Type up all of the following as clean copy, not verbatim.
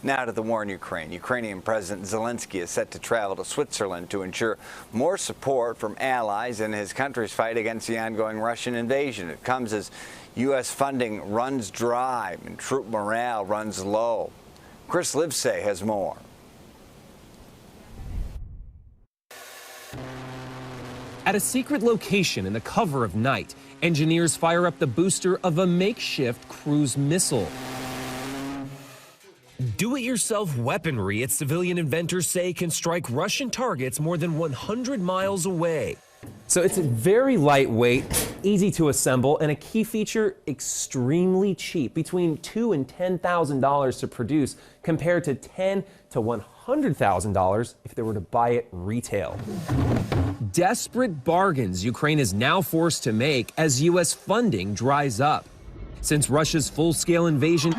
Now to the war in Ukraine. Ukrainian President Zelensky is set to travel to Switzerland to ensure more support from allies in his country's fight against the ongoing Russian invasion. It comes as U.S. funding runs dry and troop morale runs low. Chris Livesay has more. At a secret location in the cover of night, engineers fire up the booster of a makeshift cruise missile. Do-it-yourself weaponry, its civilian inventors say, can strike Russian targets more than 100 miles away. So it's very lightweight, easy to assemble, and a key feature, extremely cheap, between $2,000 and $10,000 to produce, compared to $10,000 to $100,000 if they were to buy it retail. Desperate bargains Ukraine is now forced to make as U.S. funding dries up. Since Russia's full-scale invasion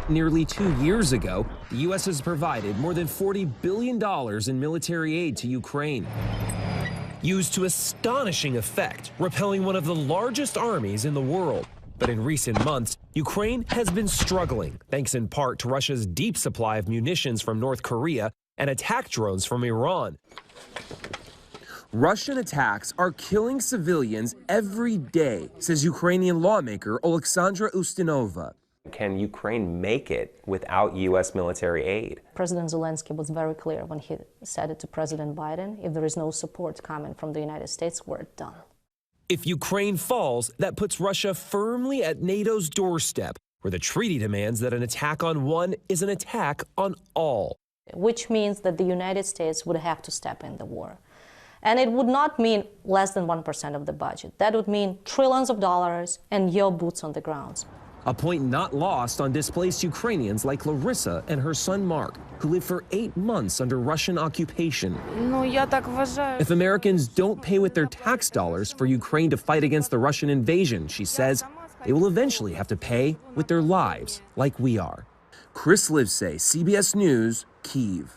nearly 2 years ago, the U.S. has provided more than $40 billion in military aid to Ukraine, used to astonishing effect, repelling one of the largest armies in the world. But in recent months, Ukraine has been struggling, thanks in part to Russia's deep supply of munitions from North Korea and attack drones from Iran. Russian attacks are killing civilians every day, says Ukrainian lawmaker Oleksandra Ustinova. Can Ukraine make it without U.S. military aid? President Zelensky was very clear when he said it to President Biden, if there is no support coming from the United States, we're done. If Ukraine falls, that puts Russia firmly at NATO's doorstep, where the treaty demands that an attack on one is an attack on all. Which means that the United States would have to step in the war. And it would not mean less than 1% of the budget. That would mean trillions of dollars and your boots on the ground. A point not lost on displaced Ukrainians like Larissa and her son Mark, who lived for 8 months under Russian occupation. If Americans don't pay with their tax dollars for Ukraine to fight against the Russian invasion, she says, they will eventually have to pay with their lives, like we are. Chris Livesay, CBS News, Kyiv.